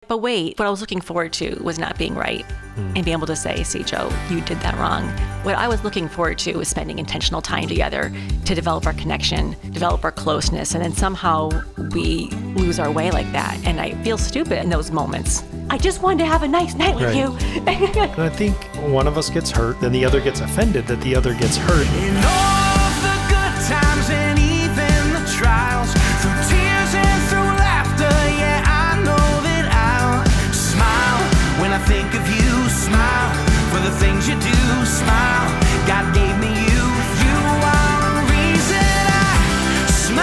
But wait, what I was looking forward to was not being right and being able to say, see, Joe, you did that wrong. What I was looking forward to was spending intentional time together to develop our connection, develop our closeness, and then somehow we lose our way like that. And I feel stupid in those moments. I just wanted to have a nice night with you. And I think one of us gets hurt, then the other gets offended that the other gets hurt. In all of the good times and even the trials, through tears and through laughter, yeah, I know that I'll smile when I think of you. Smile for the things you do. Smile, God gave me you. You are the reason I smile.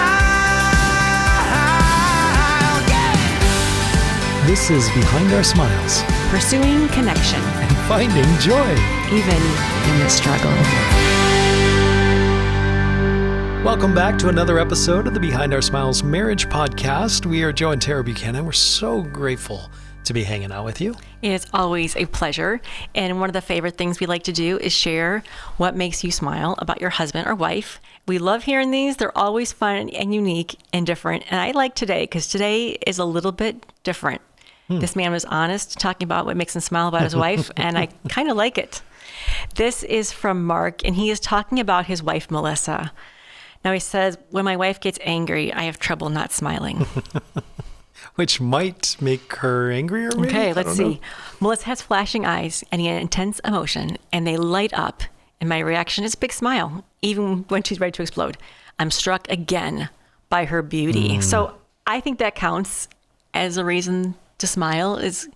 Yeah. This is Behind Our Smiles. Pursuing connection. And finding joy. Even in the struggle. Welcome back to another episode of the Behind Our Smiles Marriage Podcast. We are Joe and Tara Buchanan. We're so grateful to be hanging out with you. It's always a pleasure. And one of the favorite things we like to do is share what makes you smile about your husband or wife. We love hearing these. They're always fun and unique and different. And I like today because today is a little bit different. This man was honest, talking about what makes him smile about his wife, and I kind of like it. This is from Mark, and he is talking about his wife, Melissa. Now he says, when my wife gets angry, I have trouble not smiling. Which might make her angrier, maybe? Okay, let's see. Melissa has flashing eyes and intense emotion, and they light up, and my reaction is a big smile, even when she's ready to explode. I'm struck again by her beauty. So I think that counts as a reason to smile. Is,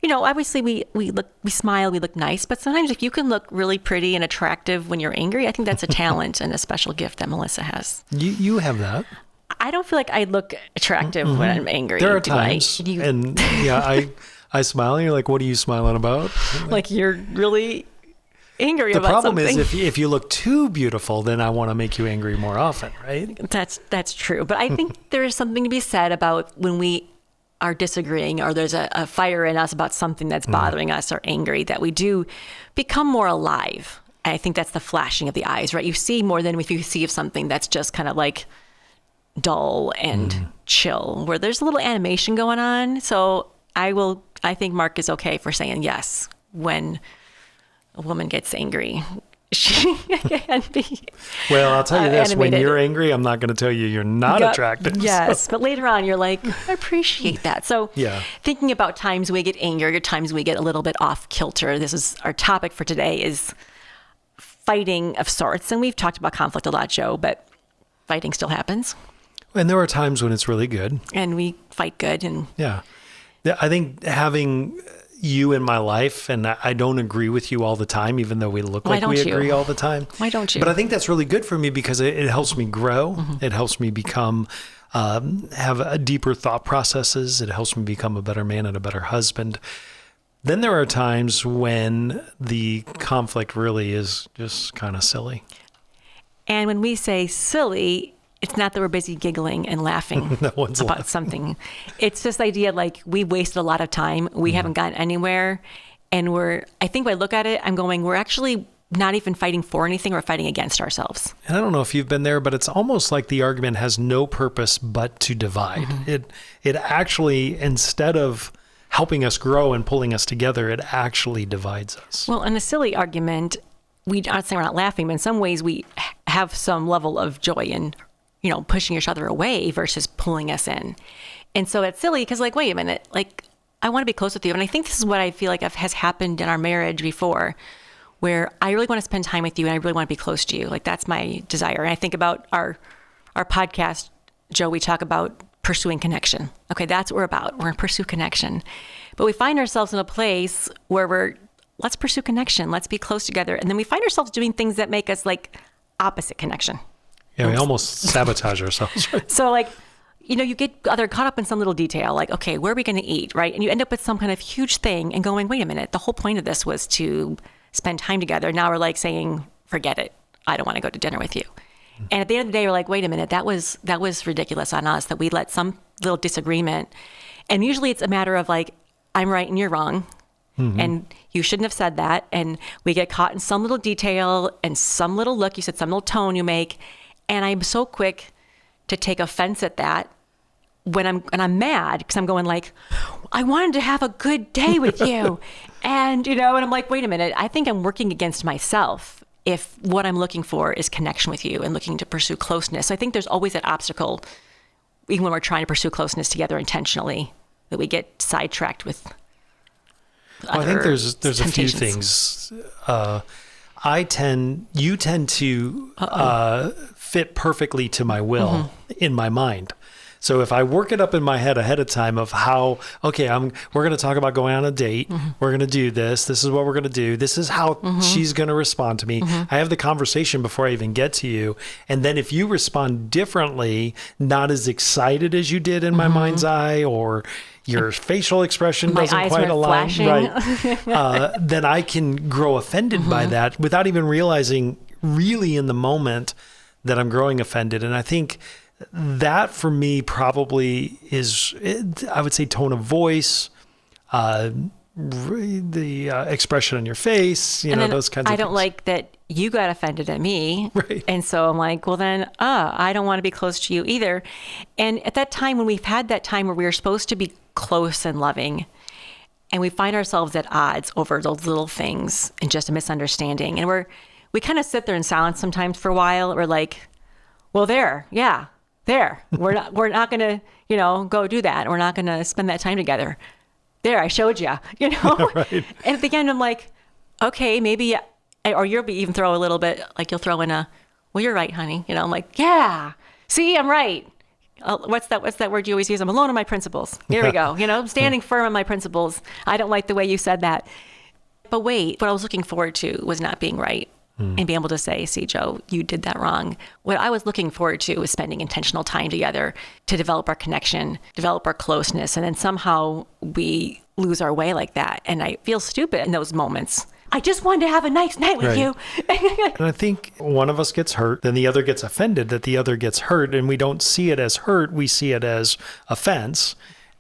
you know, obviously we smile, we look nice, but sometimes if you can look really pretty and attractive when you're angry, I think that's a talent and a special gift that Melissa has. You have that. I don't feel like I look attractive when I'm angry. There are times, and yeah, I smile, and you're like, what are you smiling about? Like you're really angry about something. The problem is if you look too beautiful, then I want to make you angry more often, right? That's true. But I think there is something to be said about when we are disagreeing or there's a fire in us about something that's bothering us or angry, that we do become more alive. I think that's the flashing of the eyes, right? You see more than if you see of something that's just kind of like dull and chill, where there's a little animation going on. So I think Mark is okay for saying yes when a woman gets angry. She can be Well, I'll tell you this, animated. when you're angry, I'm not going to tell you you're not attractive. Yes, So. but later on you're like, I appreciate that. So thinking about times we get angry or times we get a little bit off kilter, this is our topic for today, is fighting of sorts. And we've talked about conflict a lot, Joe, but fighting still happens. And there are times when it's really good. And we fight good. And yeah. I think having you in my life, and I don't agree with you all the time, even though we look like we agree all the time. Why don't you? But I think that's really good for me because it helps me grow. It helps me become, have a deeper thought processes. It helps me become a better man and a better husband. Then there are times when the conflict really is just kind of silly. And when we say silly, it's not that we're busy giggling and laughing about something. It's this idea like we wasted a lot of time. We haven't gotten anywhere. And I think when I look at it, I'm going, we're actually not even fighting for anything. We're fighting against ourselves. And I don't know if you've been there, but it's almost like the argument has no purpose but to divide. It actually, instead of helping us grow and pulling us together, it actually divides us. Well, in a silly argument, I'd say we're not laughing, but in some ways we have some level of joy in pushing each other away versus pulling us in. And so it's silly because like, wait a minute, like I want to be close with you. And I think this is what I feel like has happened in our marriage before, where I really want to spend time with you and I really want to be close to you. Like that's my desire. And I think about our podcast, Joe, we talk about pursuing connection. Okay, that's what we're about. We're going to pursue connection. But we find ourselves in a place where let's pursue connection. Let's be close together. And then we find ourselves doing things that make us like opposite connection. Yeah, we almost sabotage ourselves, right? So like, you get either caught up in some little detail, like, okay, where are we going to eat, right? And you end up with some kind of huge thing and going, wait a minute, the whole point of this was to spend time together. Now we're like saying, forget it. I don't want to go to dinner with you. And at the end of the day, we're like, wait a minute, that was ridiculous on us that we let some little disagreement. And usually it's a matter of like, I'm right and you're wrong. And you shouldn't have said that. And we get caught in some little detail and some little look, you said some little tone you make. And I'm so quick to take offense at that I'm mad because I'm going like, I wanted to have a good day with you. And, and I'm like, wait a minute, I think I'm working against myself if what I'm looking for is connection with you and looking to pursue closeness. So I think there's always that obstacle, even when we're trying to pursue closeness together intentionally, that we get sidetracked with. I think there's a few temptations. things. You tend to fit perfectly to my will in my mind. So if I work it up in my head ahead of time of how, okay, we're going to talk about going on a date. We're going to do this. This is what we're going to do. This is how she's going to respond to me. I have the conversation before I even get to you. And then if you respond differently, not as excited as you did in my mind's eye, or your facial expression doesn't quite align, right? Then I can grow offended by that without even realizing really in the moment that I'm growing offended. And I think that for me probably is, I would say, tone of voice, the expression on your face, those kinds of things. I don't like that you got offended at me. Right. And so I'm like, well then, I don't want to be close to you either. And at that time, when we've had that time where we were supposed to be close and loving, and we find ourselves at odds over those little things and just a misunderstanding. And we kind of sit there in silence sometimes for a while. We're like, well, there. We're not going to, go do that. We're not going to spend that time together. There, I showed you, Right. And at the end, I'm like, okay, maybe, or you'll even throw a little bit, like you'll throw in well, you're right, honey. I'm like, yeah, see, I'm right. What's that word you always use? I'm alone on my principles. Here we go. I'm standing firm on my principles. I don't like the way you said that. But wait, what I was looking forward to was not being right. And being able to say, see, Joe, you did that wrong. What I was looking forward to was spending intentional time together to develop our connection, develop our closeness. And then somehow we lose our way like that. And I feel stupid in those moments. I just wanted to have a nice night with you. And I think one of us gets hurt, then the other gets offended that the other gets hurt. And we don't see it as hurt. We see it as offense.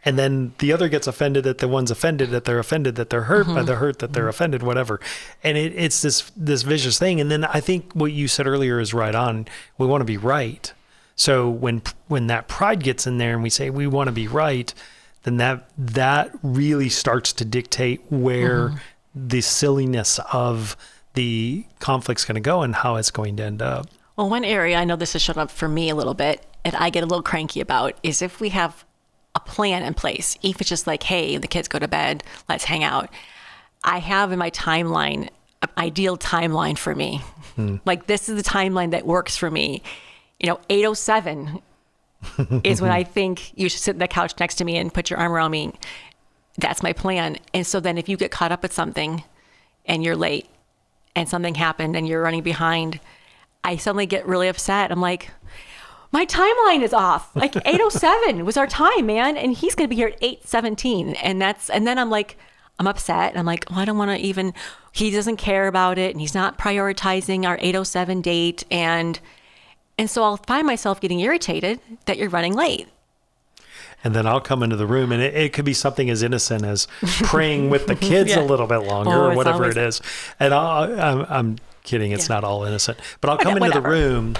And then the other gets offended that the one's offended, that they're offended, that they're hurt by the hurt, that they're offended, whatever. And it's this vicious thing. And then I think what you said earlier is right on. We want to be right. So when that pride gets in there and we say we want to be right, then that really starts to dictate where the silliness of the conflict's going to go and how it's going to end up. Well, one area I know this has shown up for me a little bit and I get a little cranky about is if we have a plan in place, if it's just like, hey, the kids go to bed, let's hang out. I have in my timeline, an ideal timeline for me. Like this is the timeline that works for me. 8:07 is when I think you should sit on the couch next to me and put your arm around me. That's my plan. And so then if you get caught up with something and you're late and something happened and you're running behind, I suddenly get really upset. I'm like, my timeline is off. Like 8:07 was our time, man. And he's going to be here at 8:17. And then I'm like, I'm upset. And I'm like, well, I don't want to even, he doesn't care about it. And he's not prioritizing our 8:07 date. And so I'll find myself getting irritated that you're running late. And then I'll come into the room and it could be something as innocent as praying with the kids a little bit longer or whatever it is. And I'm kidding. It's not all innocent, but I'll come into the room,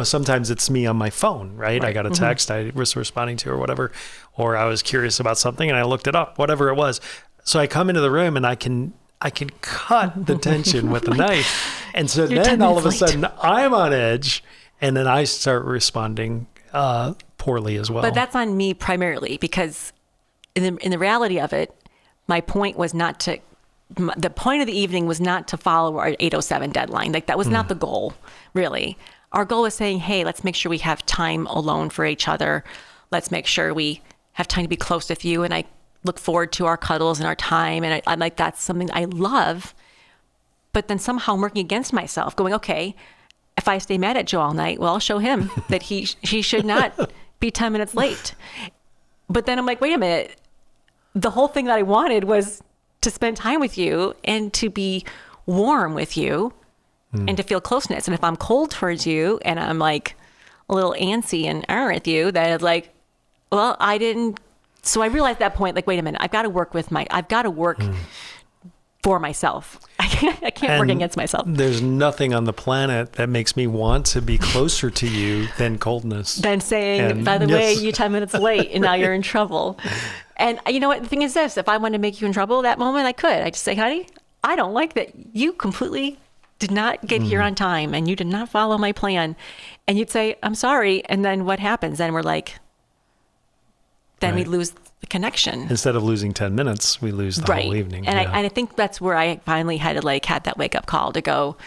sometimes it's me on my phone, right? I got a text I was responding to or whatever, or I was curious about something and I looked it up, whatever it was. So I come into the room and I can cut the tension with a knife. And so then all of a sudden I'm on edge and then I start responding poorly as well. But that's on me primarily because in the reality of it, my point was not to, the point of the evening was not to follow our 8:07 deadline. Like that was not the goal, really. Our goal was saying, hey, let's make sure we have time alone for each other. Let's make sure we have time to be close with you. And I look forward to our cuddles and our time. And I'm like, that's something I love. But then somehow I'm working against myself going, okay, if I stay mad at Joe all night, well, I'll show him that he should not be 10 minutes late. But then I'm like, wait a minute. The whole thing that I wanted was to spend time with you and to be warm with you and to feel closeness. And if I'm cold towards you and I'm like a little antsy and with you, then it's like, well, I didn't. So I realized at that point, like, wait a minute, I've got to work for myself. I can't work against myself. There's nothing on the planet that makes me want to be closer to you than coldness. Than saying, by the way, you're 10 minutes late and now you're in trouble. And you know what? The thing is this, if I wanted to make you in trouble that moment, I could. I just say, honey, I don't like that you completely did not get here on time and you did not follow my plan. And you'd say, I'm sorry. And then what happens? Then we're like, then we lose the connection. Instead of losing 10 minutes, we lose the whole evening. And I think that's where I finally had to had that wake up call to go,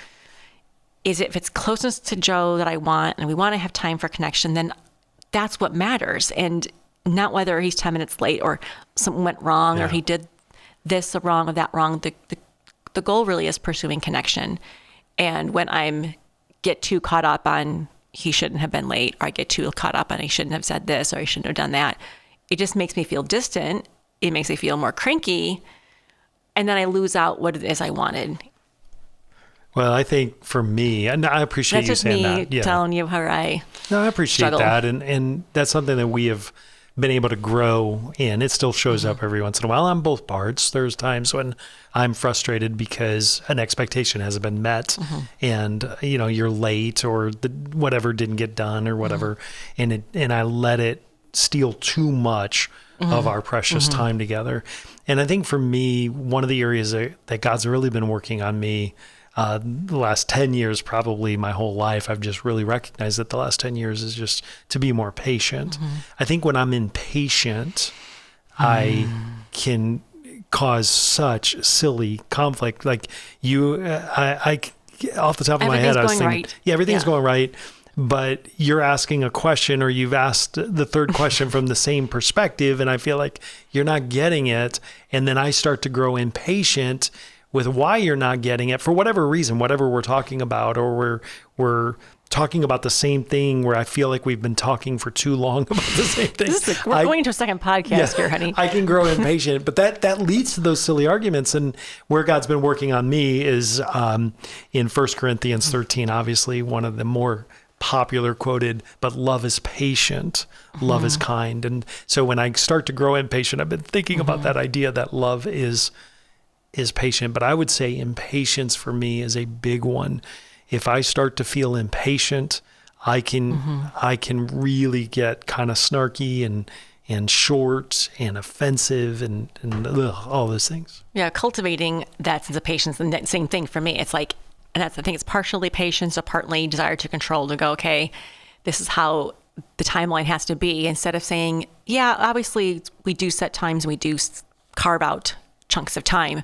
if it's closeness to Joe that I want, and we want to have time for connection, then that's what matters. And not whether he's 10 minutes late or something went wrong or he did this wrong or that wrong. The goal really is pursuing connection. And when I get too caught up on he shouldn't have been late, or I get too caught up on he shouldn't have said this or he shouldn't have done that, it just makes me feel distant. It makes me feel more cranky. And then I lose out what it is I wanted. Well, I think for me, and I appreciate you saying that. That's just me telling you how I I appreciate struggle. that. And that's something that we have been able to grow in. It still shows up every once in a while on both parts. There's times when I'm frustrated because an expectation hasn't been met and, you're late or whatever didn't get done or whatever. And I let it steal too much of our precious time together. And I think for me, one of the areas that God's really been working on me the last 10 years, probably my whole life, I've just really recognized that the last 10 years is just to be more patient. I think when I'm impatient, I can cause such silly conflict. Like I off the top of my head, I was thinking, everything's going right. But you're asking a question or you've asked the third question from the same perspective. And I feel like you're not getting it. And then I start to grow impatient with why you're not getting it for whatever reason, whatever we're talking about, or we're talking about the same thing where I feel like we've been talking for too long about the same thing. We're going to a second podcast here, honey. I can grow impatient, but that leads to those silly arguments. And where God's been working on me is in 1 Corinthians 13, obviously one of the more popular quoted, but love is patient, love is kind. And so when I start to grow impatient, I've been thinking about that idea that love is patient. But I would say impatience for me is a big one. If I start to feel impatient, I can really get kind of snarky and short and offensive and all those things. Yeah, cultivating that sense of patience, and that same thing for me. It's like, and that's the thing, it's partially patience, or partly desire to control, to go, okay, this is how the timeline has to be, instead of saying, yeah, obviously we do set times and we do carve out chunks of time,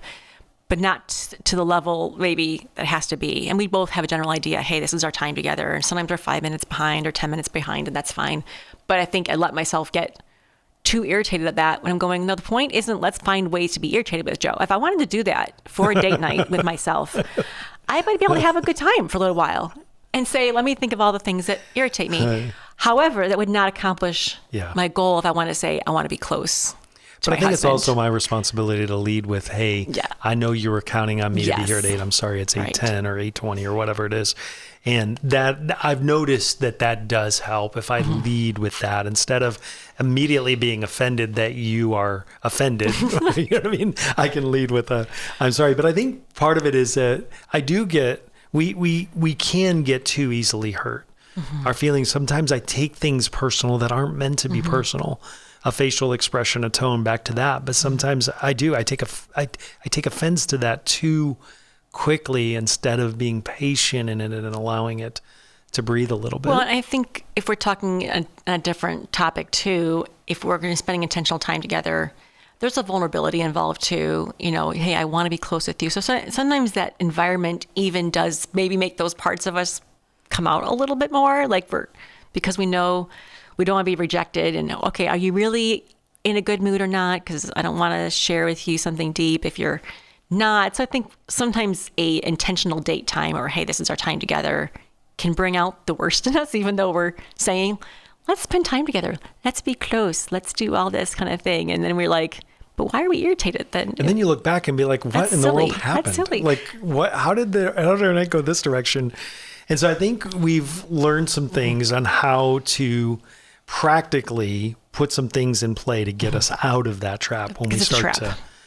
but not to the level maybe that has to be. And we both have a general idea, hey, this is our time together. And sometimes we're 5 minutes behind or 10 minutes behind, and that's fine. But I think I let myself get too irritated at that when I'm going, no, the point isn't let's find ways to be irritated with Joe. If I wanted to do that for a date night with myself, I might be able to have a good time for a little while and say, let me think of all the things that irritate me. However, that would not accomplish my goal if I want to say, I want to be close. But I think it's also my responsibility to lead with, hey, I know you were counting on me to be here at 8. I'm sorry, it's 8:10 or 8:20 or whatever it is. And that I've noticed that does help if I lead with that instead of immediately being offended that you are offended. You know what I mean? I can lead with I'm sorry. But I think part of it is that I do get, we can get too easily hurt. Our feelings, sometimes I take things personal that aren't meant to be personal. A facial expression, a tone, back to that. But sometimes I take offense to that too quickly instead of being patient in it and allowing it to breathe a little bit. Well, I think if we're talking a different topic too, if we're going to spending intentional time together, there's a vulnerability involved too. Hey, I want to be close with you. So sometimes that environment even does maybe make those parts of us come out a little bit more, because we know we don't want to be rejected, and okay, are you really in a good mood or not? Because I don't want to share with you something deep if you're not. So I think sometimes a intentional date time, or hey, this is our time together, can bring out the worst in us, even though we're saying, let's spend time together, let's be close, let's do all this kind of thing. And then we're like, but why are we irritated then? And then you look back and be like, what in the world happened? That's silly. Like, what? How did our night go this direction? And so I think we've learned some things on how to practically put some things in play to get us out of that trap when we start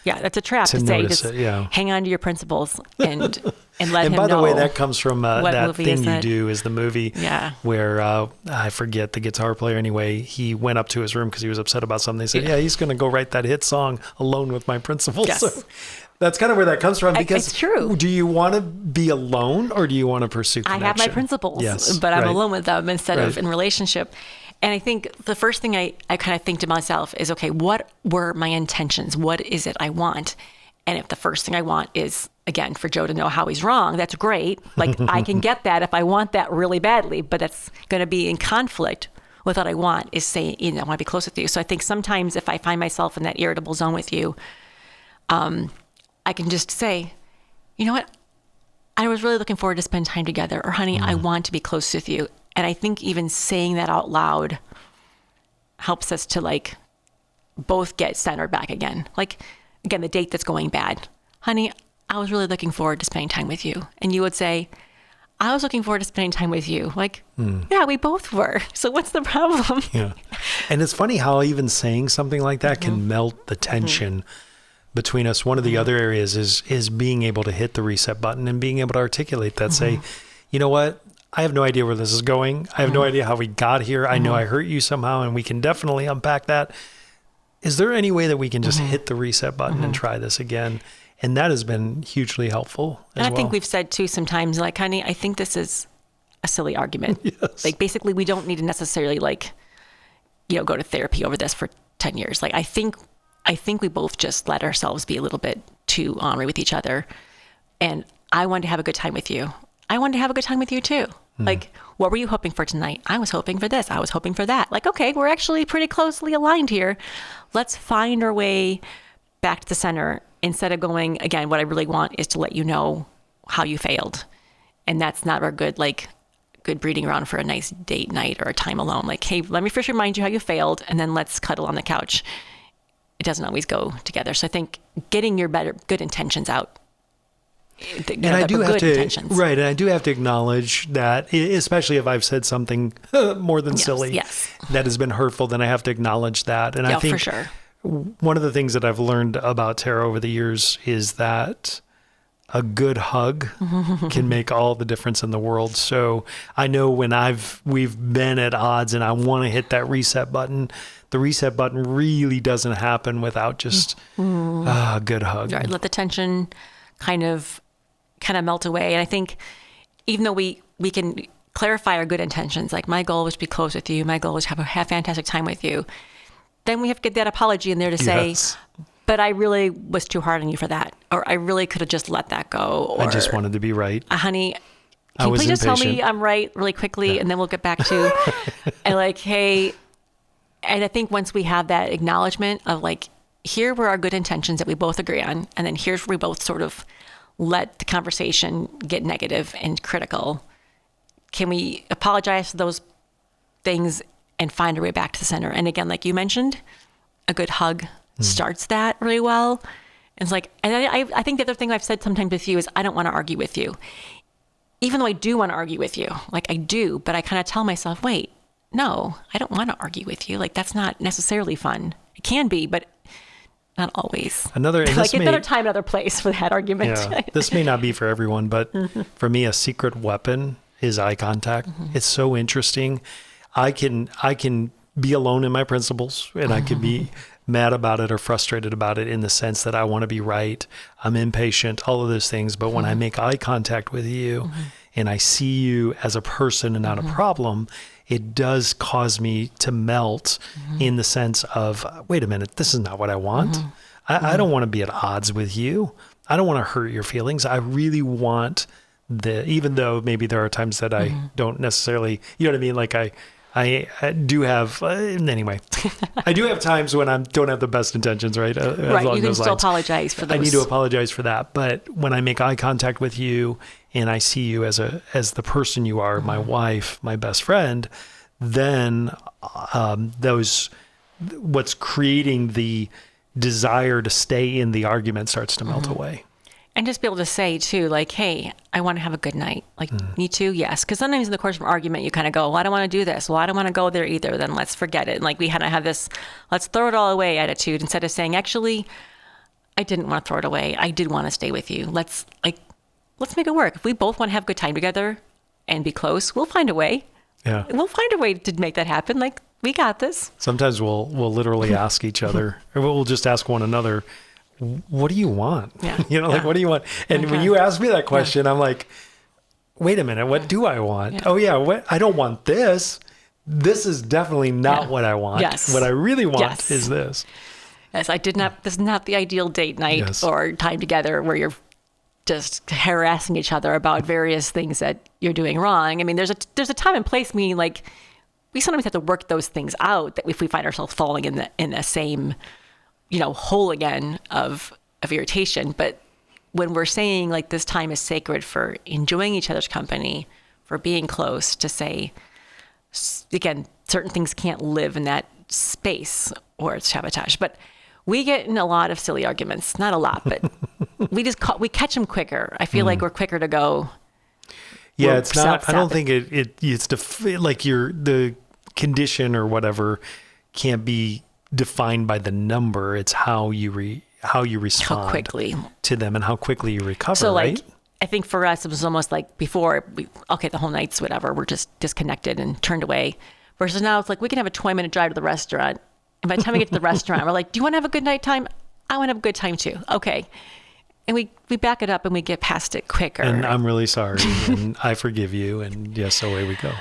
Yeah, that's a trap to to say, notice just it, yeah. hang on to your principles and let And him know. by the way, that comes from what that movie thing is you it? do is the movie Yeah. where I forget the guitar player anyway. He went up to his room because he was upset about something. He said, yeah, he's going to go write that hit song Alone with My Principles. Yes. So that's kind of where that comes from. Because it's true. Do you want to be alone or do you want to pursue I connection? have my principles, Yes, but I'm right. alone with them instead of Right. in relationship. And I think the first thing I kind of think to myself is, okay, what were my intentions? What is it I want? And if the first thing I want is, again, for Joe to know how he's wrong, that's great. Like, I can get that if I want that really badly, but that's going to be in conflict with what I want is saying, I want to be close with you. So I think sometimes if I find myself in that irritable zone with you, I can just say, you know what? I was really looking forward to spend time together, or honey, I want to be close with you. And I think even saying that out loud helps us to like both get centered back again. Like, again, the date that's going bad. Honey, I was really looking forward to spending time with you. And you would say, I was looking forward to spending time with you. Like, yeah, we both were. So what's the problem? Yeah. And it's funny how even saying something like that can melt the tension between us. One of the other areas is being able to hit the reset button and being able to articulate that, say, you know what? I have no idea where this is going. I have no idea how we got here. I know I hurt you somehow, and we can definitely unpack that. Is there any way that we can just hit the reset button and try this again? And that has been hugely helpful as And I think well. we've said too sometimes, like, honey, I think this is a silly argument. Yes. Like, basically, we don't need to necessarily go to therapy over this for 10 years. Like, I think we both just let ourselves be a little bit too ornery with each other. And I wanted to have a good time with you. I wanted to have a good time with you too. Like, what were you hoping for tonight? I was hoping for this. I was hoping for that. Like, okay, we're actually pretty closely aligned here. Let's find our way back to the center instead of going, again, what I really want is to let you know how you failed. And that's not our good breeding ground for a nice date night or a time alone. Like, hey, let me first remind you how you failed, and then let's cuddle on the couch. It doesn't always go together. So I think getting your good intentions out. And I do have to, intentions. right. And I do have to acknowledge that, especially if I've said something more than silly that has been hurtful, then I have to acknowledge that. And I think for sure. One of the things that I've learned about Tara over the years is that a good hug can make all the difference in the world. So I know when we've been at odds and I want to hit that reset button, the reset button really doesn't happen without just a good hug. Right. Let the tension kind of melt away. And I think even though we can clarify our good intentions, like my goal was to be close with you, my goal was to have fantastic time with you, then we have to get that apology in there to say, but I really was too hard on you for that. Or I really could have just let that go. Or, I just wanted to be right. Honey, can you please just tell me I'm right really quickly and then we'll get back to, and like, hey, and I think once we have that acknowledgement of like, here were our good intentions that we both agree on, and then here's where we both sort of let the conversation get negative and critical. Can we apologize for those things and find our way back to the center? And again, like you mentioned, a good hug starts that really well. And it's like, and I think the other thing I've said sometimes with you is I don't want to argue with you. Even though I do want to argue with you, like I do, but I kind of tell myself, wait, no, I don't want to argue with you. Like that's not necessarily fun. It can be, but not always. Another time, another place for that argument. Yeah, this may not be for everyone, but for me, a secret weapon is eye contact. It's so interesting. I can be alone in my principles, and I can be mad about it or frustrated about it in the sense that I want to be right. I'm impatient, all of those things. But when I make eye contact with you and I see you as a person and not a problem, it does cause me to melt in the sense of, wait a minute, this is not what I want. I don't want to be at odds with you. I don't want to hurt your feelings. I really want even though maybe there are times that I don't necessarily, you know what I mean? Like I do have, anyway, I do have times when I don't have the best intentions, right? Right, you can still apologize for those. I need to apologize for that. But when I make eye contact with you and I see you as the person you are, my wife, my best friend, then what's creating the desire to stay in the argument starts to melt away. And just be able to say too, like, hey, I want to have a good night. Like, me too? Yes. Because sometimes in the course of an argument, you kind of go, well, I don't want to do this. Well, I don't want to go there either. Then let's forget it. And like, we kind of have this, let's throw it all away attitude instead of saying, actually, I didn't want to throw it away. I did want to stay with you. Let's make it work. If we both want to have a good time together and be close, we'll find a way. Yeah. We'll find a way to make that happen. Like, we got this. Sometimes we'll literally ask each other, or we'll just ask one another, what do you want? Yeah. Like, what do you want? And when you ask me that question, I'm like, wait a minute, what do I want? Yeah. Oh yeah, what? I don't want this. This is definitely not what I want. Yes. What I really want Yes. is this. Yes, this is not the ideal date night Yes. or time together where you're just harassing each other about various things that you're doing wrong. I mean, there's a time and place, meaning like we sometimes have to work those things out that if we find ourselves falling in the same, hole again of irritation. But when we're saying like this time is sacred for enjoying each other's company, for being close, to say, again, certain things can't live in that space or it's sabotage. But we get in a lot of silly arguments, not a lot, but we catch them quicker. I feel like we're quicker to go. Yeah, it's not. I don't think it's like the condition or whatever can't be defined by the number. It's how you respond How quickly to them and how quickly you recover. So like, right? I think for us, it was almost like before, the whole night's whatever, we're just disconnected and turned away. Versus now it's like, we can have a 20-minute drive to the restaurant. And by the time we get to the restaurant, we're like, do you want to have a good night time? I want to have a good time too. Okay. And we back it up and we get past it quicker. And I'm really sorry. And I forgive you. And yes, away we go.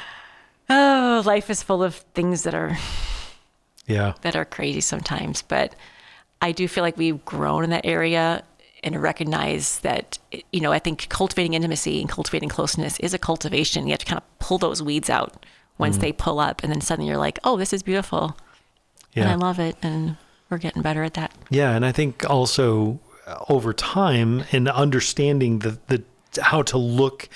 Oh, life is full of things that are crazy sometimes. But I do feel like we've grown in that area and recognize that, I think cultivating intimacy and cultivating closeness is a cultivation. You have to kind of pull those weeds out once they pull up. And then suddenly you're like, oh, this is beautiful. Yeah. And I love it. And we're getting better at that. Yeah. And I think also over time and understanding the how to look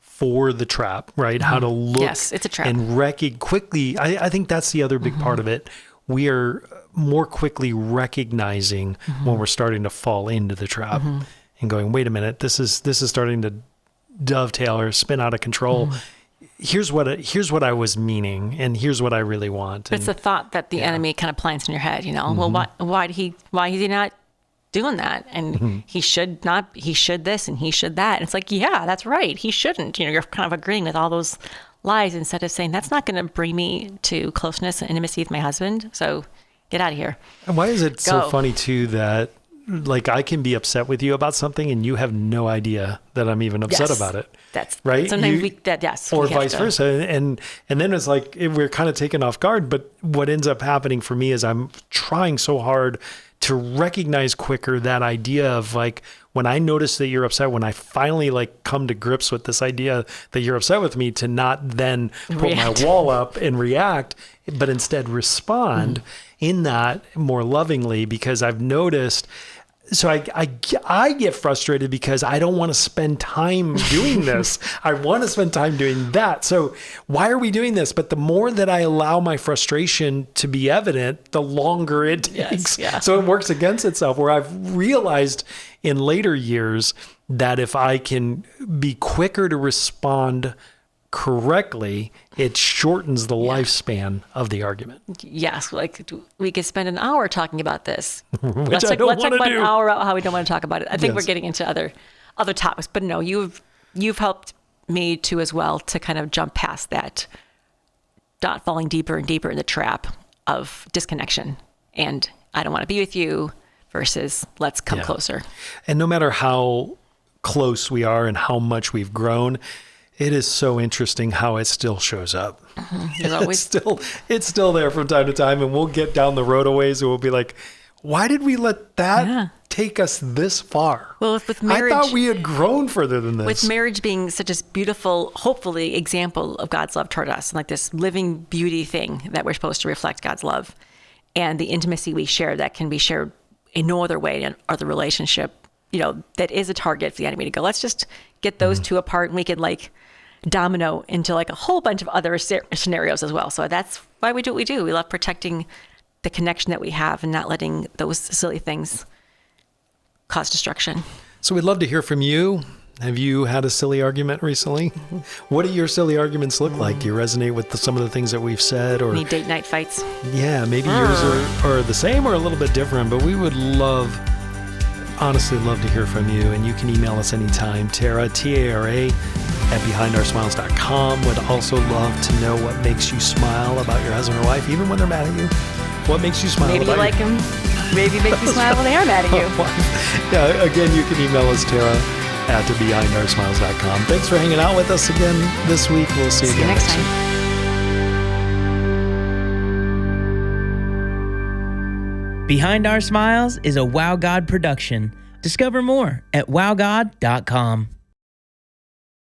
for the trap, right? How to look. Yes, it's a trap. And quickly. I think that's the other big part of it. We are more quickly recognizing when we're starting to fall into the trap and going, wait a minute, this is starting to dovetail or spin out of control. Here's what I was meaning, and here's what I really want. It's the thought that the enemy kind of plants in your head, well, why is he not doing that? And he should this and he should that. And it's like, yeah, that's right. He shouldn't. You're kind of agreeing with all those lies instead of saying, that's not going to bring me to closeness and intimacy with my husband. So get out of here. And why is it so funny too that like I can be upset with you about something and you have no idea that I'm even upset about it? That's right. Sometimes or vice versa. And then it's like we're kind of taken off guard. But what ends up happening for me is I'm trying so hard to recognize quicker that idea of like, when I notice that you're upset, when I finally like come to grips with this idea that you're upset with me, to not then put my wall up and react, but instead respond in that more lovingly, because I've noticed. So I get frustrated because I don't want to spend time doing this. I want to spend time doing that. So why are we doing this? But the more that I allow my frustration to be evident, the longer it takes. Yeah. So it works against itself, where I've realized in later years that if I can be quicker to respond correctly, it shortens the lifespan of the argument. Yes, like we could spend an hour talking about this. Which let's I don't talk want to about do. an hour about how we don't want to talk about it. I think we're getting into other topics, but no, you've helped me too as well to kind of jump past that, not falling deeper and deeper in the trap of disconnection. And I don't want to be with you versus let's come closer. And no matter how close we are and how much we've grown, it is so interesting how it still shows up. It's still there from time to time, and we'll get down the road a ways and we'll be like, why did we let that take us this far? Well, with marriage, I thought we had grown further than this. With marriage being such a beautiful, hopefully, example of God's love toward us, and like this living beauty thing that we're supposed to reflect God's love, and the intimacy we share that can be shared in no other way in other relationship, that is a target for the enemy to go, let's just get those two apart and we can like domino into like a whole bunch of other scenarios as well. So that's why we do what we do. We love protecting the connection that we have and not letting those silly things cause destruction. So we'd love to hear from you. Have you had a silly argument recently? What do your silly arguments look like? Do you resonate with some of the things that we've said? Or any date night fights? Yeah, maybe yours are the same or a little bit different, but we would love honestly love to hear from you, and you can email us anytime. Tara, T-A-R-A, at behindoursmiles.com. Would also love to know what makes you smile about your husband or wife, even when they're mad at you. What makes you smile Maybe about you like him. Maybe make you smile when they are mad at you. Yeah, again, you can email us, Tara, at behindoursmiles.com. Thanks for hanging out with us again this week. We'll see you again next time. Behind Our Smiles is a Wow God production. Discover more at wowgod.com.